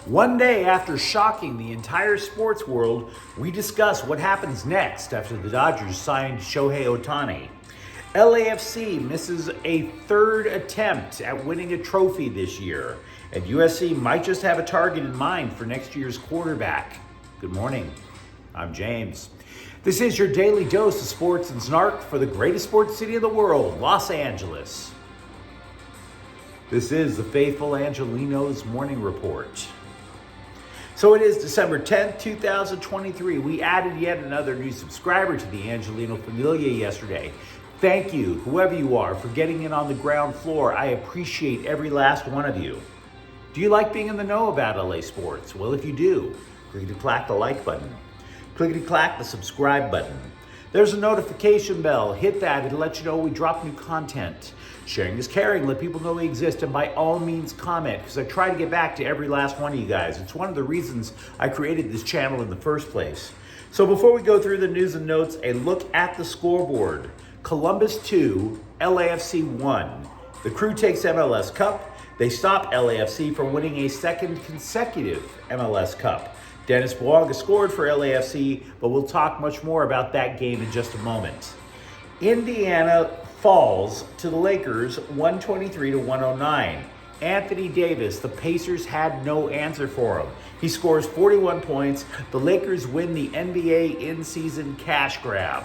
One day after shocking the entire sports world, we discuss what happens next after the Dodgers signed Shohei Ohtani. LAFC misses a third attempt at winning a trophy this year, and USC might just have a target in mind for next year's quarterback. Good morning. I'm James. This is your daily dose of sports and snark for the greatest sports city in the world, Los Angeles. This is the faithful Angelenos Morning Report. So it is December 10th, 2023. We added yet another new subscriber to the Angeleno Familia yesterday. Thank you, whoever you are, for getting in on the ground floor. I appreciate every last one of you. Do you like being in the know about LA sports? Well, if you do, clickety-clack the like button. Clickety-clack the subscribe button. There's a notification bell. Hit that. It'll let you know when we drop new content. Sharing is caring. Let people know we exist. And by all means, comment, because I try to get back to every last one of you guys. It's one of the reasons I created this channel in the first place. So before we go through the news and notes, a look at the scoreboard. Columbus 2, LAFC 1. The Crew takes MLS Cup. They stop LAFC from winning a second consecutive MLS Cup. Dennis Bouanga scored for LAFC, but we'll talk much more about that game in just a moment. Indiana falls to the Lakers 123-109. Anthony Davis, the Pacers had no answer for him. He scores 41 points. The Lakers win the NBA in-season cash grab.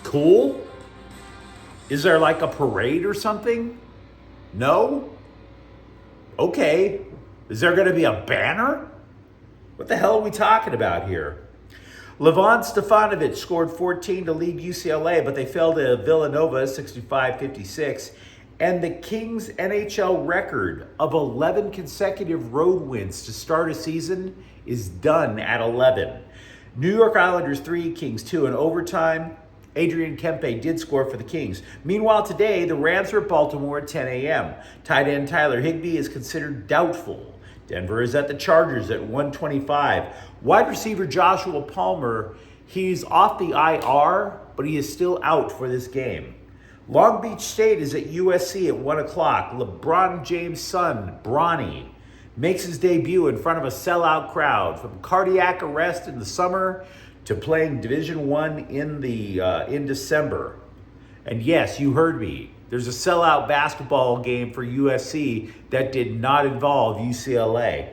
Cool? Is there like a parade or something? No? Okay. Is there going to be a banner? What the hell are we talking about here? Levan Stefanovic scored 14 to lead UCLA, but they fell to Villanova 65-56. And the Kings' NHL record of 11 consecutive road wins to start a season is done at 11. New York Islanders 3, Kings 2 in overtime. Adrian Kempe did score for the Kings. Meanwhile, today, the Rams are at Baltimore at 10 a.m. Tight end Tyler Higbee is considered doubtful. Denver is at the Chargers at 125. Wide receiver Joshua Palmer, he's off the IR, but he is still out for this game. Long Beach State is at USC at 1 o'clock. LeBron James' son, Bronny, makes his debut in front of a sellout crowd. From cardiac arrest in the summer to playing Division I in December. And yes, you heard me. There's a sellout basketball game for USC that did not involve UCLA.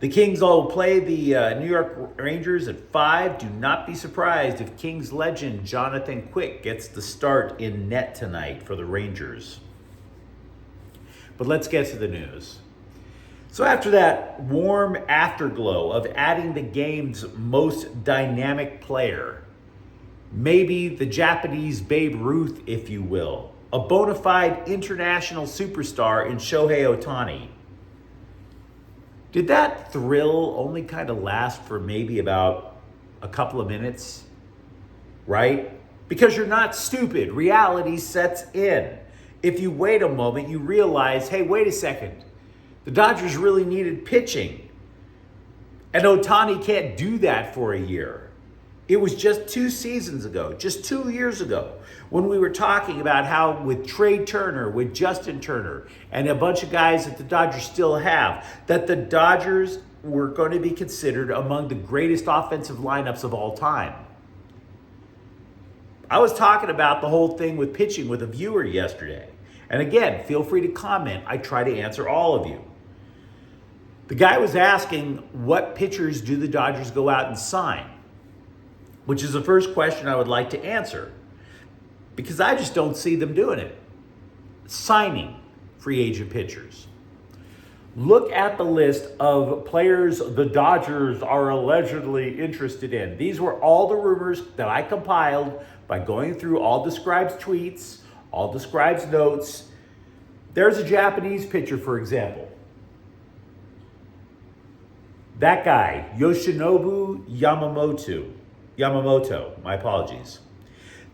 The Kings will play the New York Rangers at 5. Do not be surprised if Kings legend Jonathan Quick gets the start in net tonight for the Rangers. But let's get to the news. So after that warm afterglow of adding the game's most dynamic player, maybe the Japanese Babe Ruth, if you will, a bona fide international superstar in Shohei Ohtani. Did that thrill only kind of last for maybe about a couple of minutes, right? Because you're not stupid. Reality sets in. If you wait a moment, you realize, hey, wait a second. The Dodgers really needed pitching. And Ohtani can't do that for a year. It was just 2 seasons ago, just 2 years ago, when we were talking about how with Trey Turner, with Justin Turner, and a bunch of guys that the Dodgers still have, that the Dodgers were going to be considered among the greatest offensive lineups of all time. I was talking about the whole thing with pitching with a viewer yesterday. And again, feel free to comment. I try to answer all of you. The guy was asking, what pitchers do the Dodgers go out and sign? Which is the first question I would like to answer, because I just don't see them doing it. Signing free agent pitchers. Look at the list of players the Dodgers are allegedly interested in. These were all the rumors that I compiled by going through all Describe's tweets, all Describe's notes. There's a Japanese pitcher, for example. That guy, Yoshinobu Yamamoto, my apologies.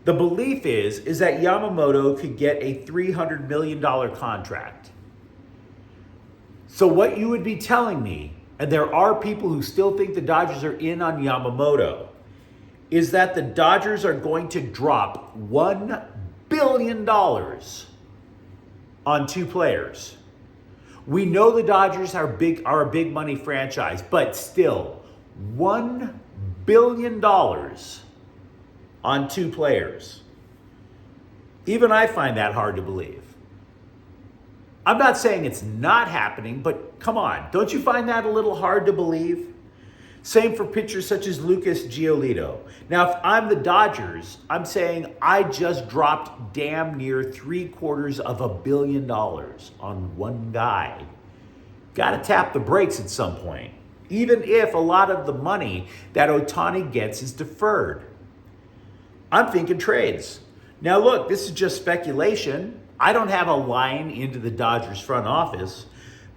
The belief is that Yamamoto could get a $300 million contract. So what you would be telling me, and there are people who still think the Dodgers are in on Yamamoto, is that the Dodgers are going to drop $1 billion on 2 players. We know the Dodgers are a big money franchise, but still, $1 billion on 2 players. Even I find that hard to believe. I'm not saying it's not happening, but come on, don't you find that a little hard to believe? Same for pitchers such as Lucas Giolito. Now, if I'm the Dodgers, I'm saying I just dropped damn near $750 million on one guy. Got to tap the brakes at some point, even if a lot of the money that Ohtani gets is deferred. I'm thinking trades. Now, look, this is just speculation. I don't have a line into the Dodgers front office,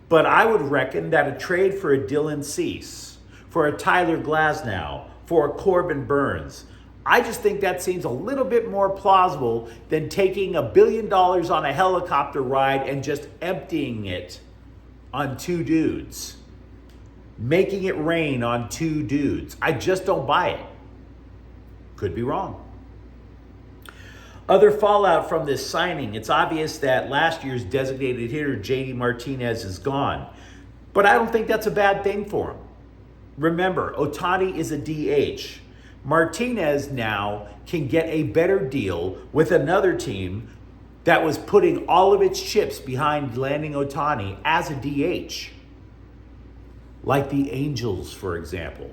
but I would reckon that a trade for a Dylan Cease, for a Tyler Glasnow, for a Corbin Burns, I just think that seems a little bit more plausible than taking $1 billion on a helicopter ride and just emptying it on 2 dudes. Making it rain on 2 dudes. I just don't buy it. Could be wrong. Other fallout from this signing, it's obvious that last year's designated hitter, JD Martinez, is gone. But I don't think that's a bad thing for him. Remember, Ohtani is a DH. Martinez now can get a better deal with another team that was putting all of its chips behind landing Ohtani as a DH. Like the Angels, for example.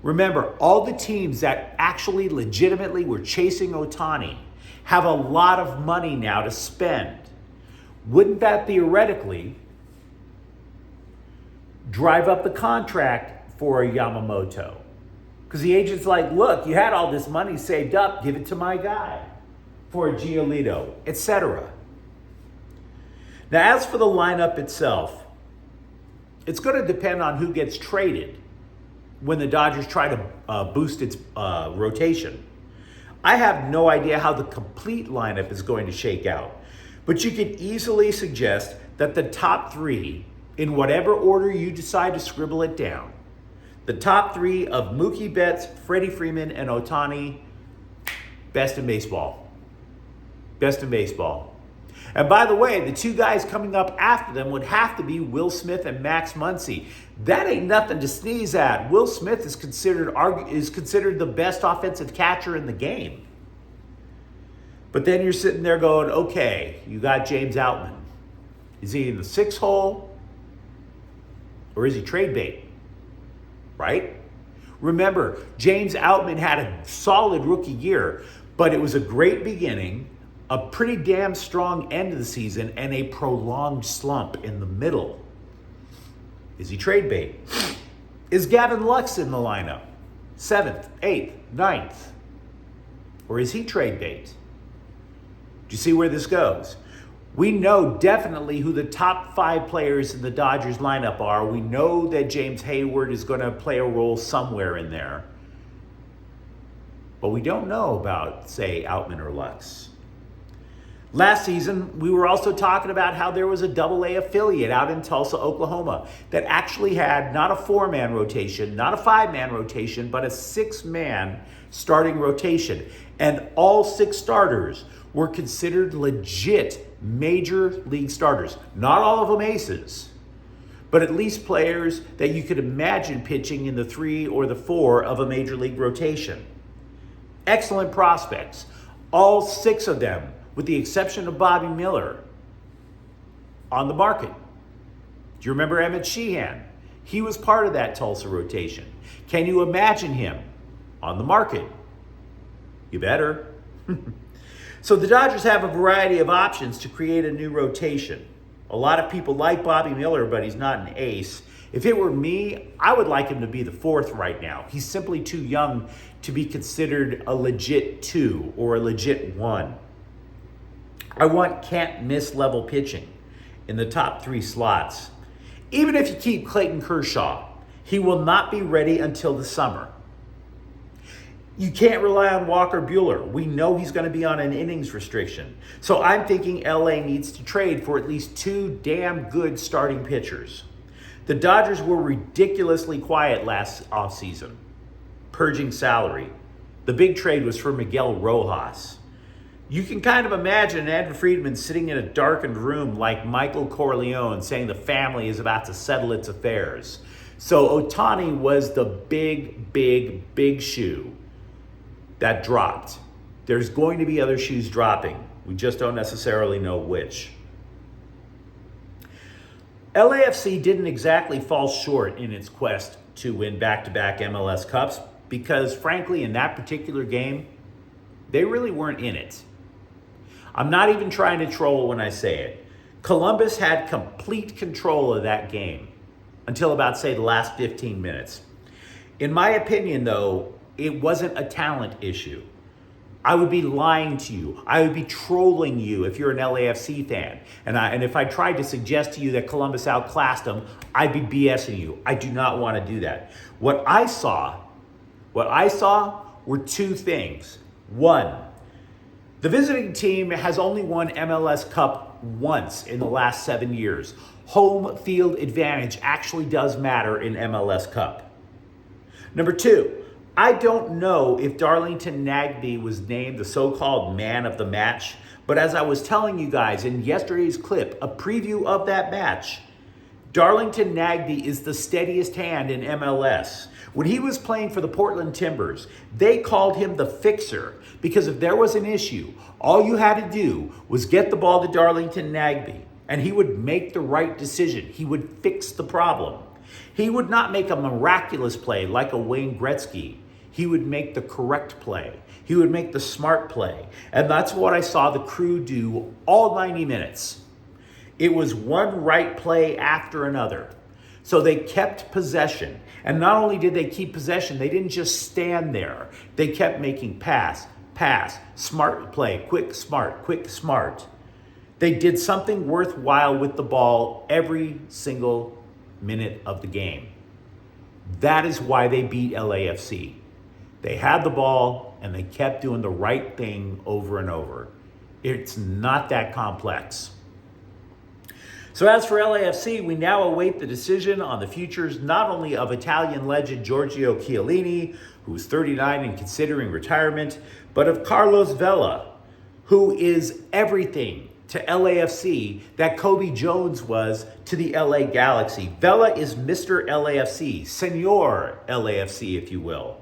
Remember, all the teams that actually legitimately were chasing Ohtani have a lot of money now to spend. Wouldn't that theoretically drive up the contract for a Yamamoto? Because the agent's like, look, you had all this money saved up, give it to my guy for a Giolito, etc. Now, as for the lineup itself, it's going to depend on who gets traded when the Dodgers try to boost its rotation. I have no idea how the complete lineup is going to shake out, but you can easily suggest that the top 3, in whatever order you decide to scribble it down, the top 3 of Mookie Betts, Freddie Freeman, and Ohtani, best in baseball. Best in baseball. And by the way, the 2 guys coming up after them would have to be Will Smith and Max Muncy. That ain't nothing to sneeze at. Will Smith is considered the best offensive catcher in the game. But then you're sitting there going, okay, you got James Outman. Is he in the 6 hole? Or is he trade bait? Right? Remember, James Outman had a solid rookie year, but it was a great beginning, a pretty damn strong end of the season, and a prolonged slump in the middle. Is he trade bait? Is Gavin Lux in the lineup? 7th, 8th, 9th? Or is he trade bait? Do you see where this goes? We know definitely who the top 5 players in the Dodgers lineup are. We know that James Hayward is going to play a role somewhere in there. But we don't know about, say, Outman or Lux. Last season, we were also talking about how there was a AA affiliate out in Tulsa, Oklahoma, that actually had not a 4-man rotation, not a 5-man rotation, but a 6-man starting rotation. And all 6 starters were considered legit major league starters. Not all of them aces, but at least players that you could imagine pitching in the 3 or the 4 of a major league rotation. Excellent prospects. All 6 of them, with the exception of Bobby Miller, on the market. Do you remember Emmett Sheehan? He was part of that Tulsa rotation. Can you imagine him on the market? You better. So the Dodgers have a variety of options to create a new rotation. A lot of people like Bobby Miller, but he's not an ace. If it were me, I would like him to be the 4th right now. He's simply too young to be considered a legit 2 or a legit 1. I want can't-miss level pitching in the top 3 slots. Even if you keep Clayton Kershaw, he will not be ready until the summer. You can't rely on Walker Buehler. We know he's going to be on an innings restriction. So I'm thinking LA needs to trade for at least 2 damn good starting pitchers. The Dodgers were ridiculously quiet last offseason, purging salary. The big trade was for Miguel Rojas. You can kind of imagine Andrew Friedman sitting in a darkened room like Michael Corleone saying the family is about to settle its affairs. So Ohtani was the big shoe that dropped. There's going to be other shoes dropping. We just don't necessarily know which. LAFC didn't exactly fall short in its quest to win back-to-back MLS Cups because, frankly, in that particular game, they really weren't in it. I'm not even trying to troll when I say it. Columbus had complete control of that game until about, say, the last 15 minutes. In my opinion, though, it wasn't a talent issue. I would be lying to you. I would be trolling you if you're an LAFC fan. And if I tried to suggest to you that Columbus outclassed them, I'd be BSing you. I do not want to do that. What I saw were two things. One, the visiting team has only won MLS Cup once in the last 7 years. Home field advantage actually does matter in MLS Cup. Number two, I don't know if Darlington Nagbe was named the so-called man of the match, but as I was telling you guys in yesterday's clip, a preview of that match, Darlington Nagbe is the steadiest hand in MLS. When he was playing for the Portland Timbers, they called him the fixer because if there was an issue, all you had to do was get the ball to Darlington Nagbe and he would make the right decision. He would fix the problem. He would not make a miraculous play like a Wayne Gretzky. He would make the correct play. He would make the smart play. And that's what I saw the Crew do all 90 minutes. It was one right play after another. So they kept possession. And not only did they keep possession, they didn't just stand there. They kept making pass, smart play, quick, smart. They did something worthwhile with the ball every single minute of the game. That is why they beat LAFC. They had the ball and they kept doing the right thing over and over. It's not that complex. So as for LAFC, we now await the decision on the futures not only of Italian legend Giorgio Chiellini, who's 39 and considering retirement, but of Carlos Vela, who is everything to LAFC that Kobe Jones was to the LA Galaxy. Vela is Mr. LAFC, Senor LAFC, if you will.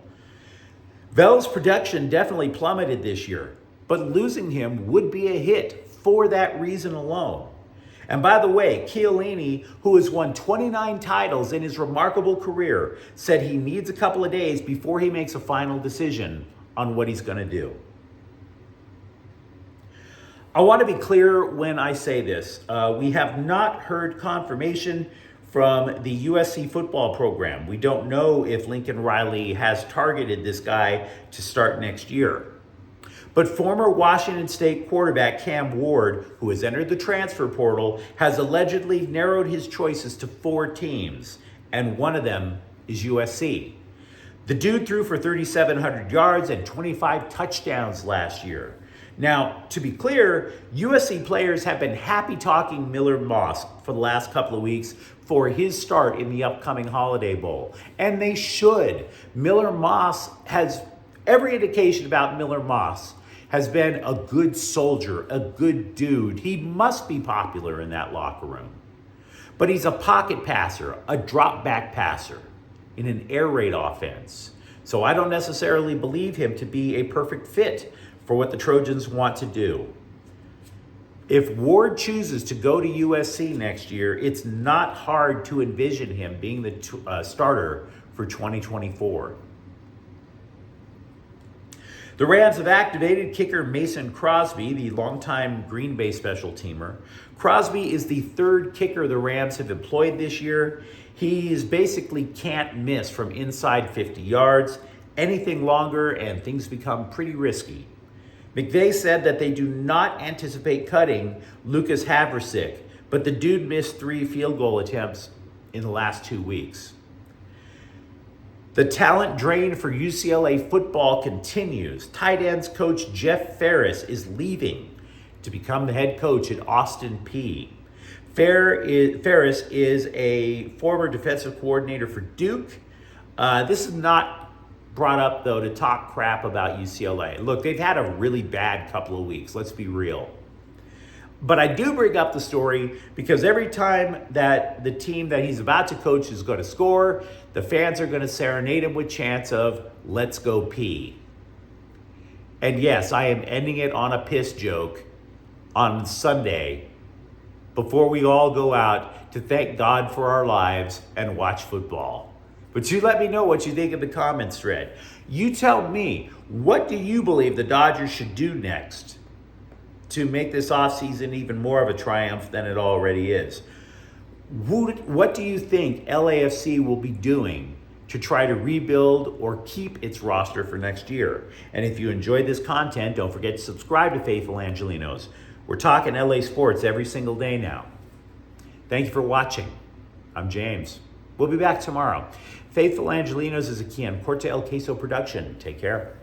Vela's production definitely plummeted this year, but losing him would be a hit for that reason alone. And by the way, Chiellini, who has won 29 titles in his remarkable career, said he needs a couple of days before he makes a final decision on what he's going to do. I want to be clear when I say this. We have not heard confirmation from the USC football program. We don't know if Lincoln Riley has targeted this guy to start next year. But former Washington State quarterback Cam Ward, who has entered the transfer portal, has allegedly narrowed his choices to 4 teams, and one of them is USC. The dude threw for 3,700 yards and 25 touchdowns last year. Now, to be clear, USC players have been happy talking Miller Moss for the last couple of weeks for his start in the upcoming Holiday Bowl. And they should. Miller Moss has, every indication about Miller Moss has been a good soldier, a good dude. He must be popular in that locker room. But he's a pocket passer, a drop back passer in an air raid offense. So I don't necessarily believe him to be a perfect fit for what the Trojans want to do. If Ward chooses to go to USC next year, it's not hard to envision him being the starter for 2024. The Rams have activated kicker Mason Crosby, the longtime Green Bay special teamer. Crosby is the 3rd kicker the Rams have employed this year. He is basically can't miss from inside 50 yards. Anything longer and things become pretty risky. McVay said that they do not anticipate cutting Lucas Haversick, but the dude missed 3 field goal attempts in the last 2 weeks. The talent drain for UCLA football continues. Tight ends coach Jeff Ferris is leaving to become the head coach at Austin Peay. Ferris is a former defensive coordinator for Duke. This is not brought up, though, to talk crap about UCLA. Look, they've had a really bad couple of weeks. Let's be real. But I do bring up the story because every time that the team that he's about to coach is going to score, the fans are going to serenade him with chants of, "Let's go P." And yes, I am ending it on a piss joke on Sunday before we all go out to thank God for our lives and watch football. But you let me know what you think in the comments thread. You tell me, what do you believe the Dodgers should do next to make this offseason even more of a triumph than it already is? What do you think LAFC will be doing to try to rebuild or keep its roster for next year? And if you enjoyed this content, don't forget to subscribe to Faithful Angelenos. We're talking LA sports every single day now. Thank you for watching. I'm James. We'll be back tomorrow. Faithful Angelenos is a Quian Corte El Queso production. Take care.